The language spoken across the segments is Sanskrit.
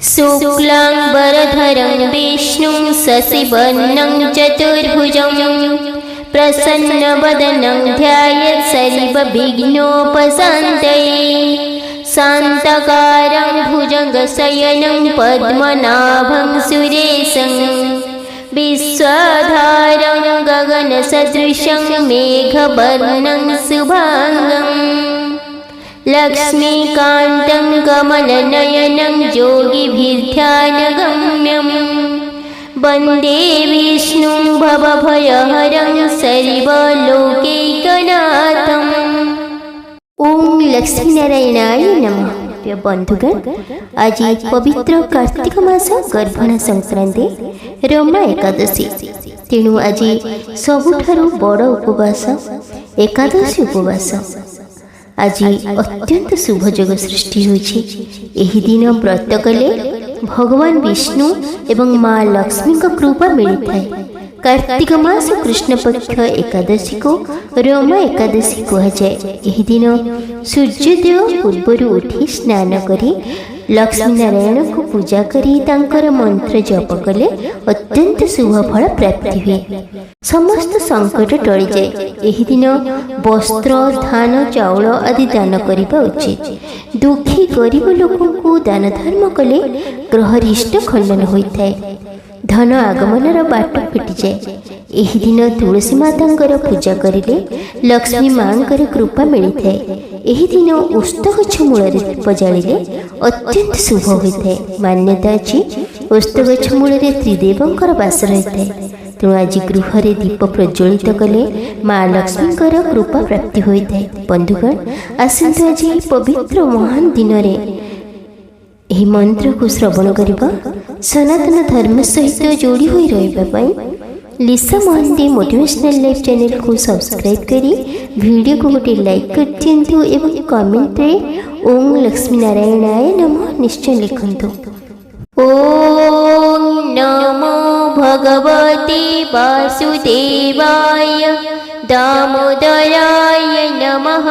शुक्लांबरधरं विष्णुं शशिवर्णं चतुर्भुजं प्रसन्नवदनं ध्यायेत् सर्वविघ्नोपशान्तये। शान्ताकारं भुजगशयनं पद्मनाभं सुरेशं विश्वाधारं गगनसदृशं मेघवर्णं शुभांगं लक्ष्मीकान्तं कमलनयनं योगिभिर्ध्यानगम्यं वन्दे विष्णुं भवभयहरं सर्वलोकैकनाथम्। ओम लक्ष्मीनारायणाय नमः। प्रिय बंधुगण, आज पवित्र कार्तिक मास गर्भणा संक्रांति रमा एकादशी। तेणु आज सबुठारु बड़ उपवास एकादशी उपवास। आज अत्यंत शुभयोग सृष्टि होइछि। एही दिन व्रत कले भगवान विष्णु एवं माँ लक्ष्मी का कृपा मिलता है। कार्तिक मास कृष्ण पक्ष एकादशी को रमा एकादशी कहा जाए। एही दिन सूर्योदय पूर्व उठी स्नान करी लक्ष्मी नारायण को पूजा करी तांकर मंत्र जप कले अत्यंत शुभ फल प्राप्ति हुए। समस्त संकट टली जाए। एही दिन वस्त्र धान चाउल आदि दान करबा उचित। दुखी गरीब लोकों को दान धर्म कले ग्रहरिष्ट खंडन होइଥାଏ। धन आगमनर बाट फिटी जाए। एही दिन तुलसी मातांकर पूजा करिले लक्ष्मी मांकर कृपा मिलिଥାଏ। एही दिन उस्त गछ मूल दीप जालिले अत्यंत शुभ होइଥାଏ। मान्यता अछि उस्त गछ मूल त्रिदेवंकर वास रहिଥାଏ। तेणु आज गृह दीप प्रज्वलित कले माँ लक्ष्मीकर कृपा प्राप्ति होइଥାଏ। बंधुगण, आसन्तु आज पवित्र महान दिन रे यही मंत्र को श्रवण करबा। सनातन धर्म सहित जोड़ी होई रहबा पई लिसा महांती मोटिवेशनल लाइफ चैनल को सब्सक्राइब करी वीडियो को गोटे लाइक कर दियंतु एवं कमेंट रे ओम लक्ष्मी नारायणाय नमः निश्चय लिखंतु। ओम नमो भगवते वासुदेवाय दामोदराय नमः।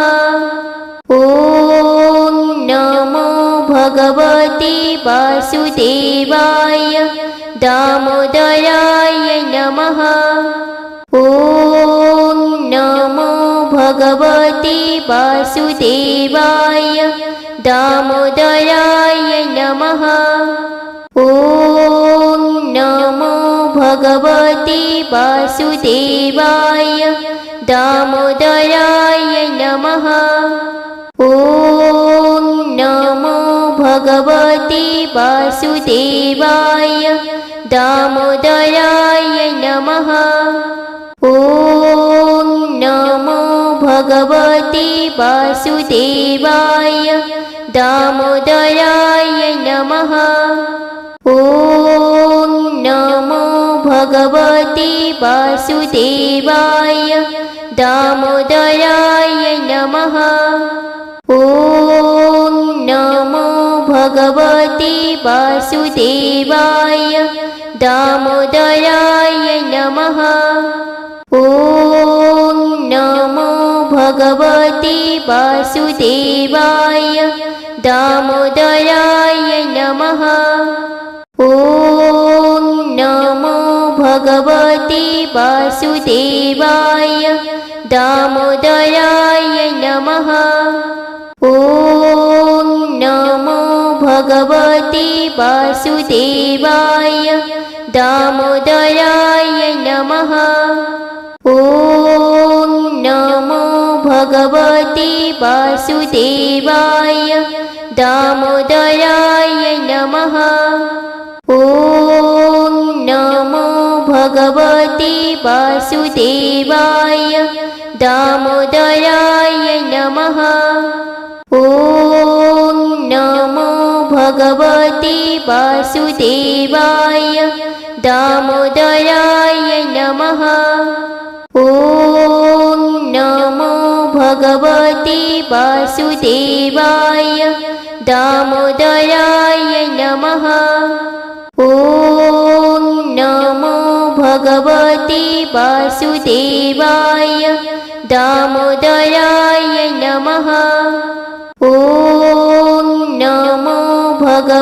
ओम नमो भगवते वासुदेवाय दामोदराय नमः। ओम नमो भगवते वासुदेवाय दामोदराय नमः। ओम नमो भगवते वासुदेवाय दामोदराय नमः। ओम नमो भगवते वासुदेवाय दामोदराय नमः। ओम नमो भगवते वासुदेवाय दामोदराय नमः। ओम नमो भगवते वासुदेवाय दामोदराय नमः। ओम नमो भगवते वासुदेवाय दामोदराय नमः। ओम नमो भगवते वासुदेवाय दामोदराय नमः। ओम नमो भगवते वासुदेवाय दामोदराय नमः। ओम नमो भगवते वासुदेवाय दामोदराय नमः। ओम नमो भगवते वासुदेवाय दामोदराय नमः। ओम नमो भगवते वासुदेवाय दामोदराय नमः। ओम नमो भगवते वासुदेवाय दामोदराय नमः। ओम नमो भगवते वासुदेवाय दामोदराय नमः। ओम नमो भगवते वासुदेवाय दामोदराय नमः। ओम नमो भगवते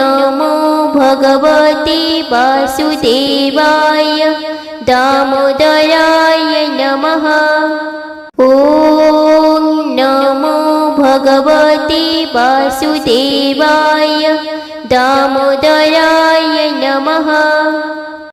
भगवते वासुदेवाय दामोदराय नमः। ॐ नमो भगवते वासुदेवाय दामोदराय नमः।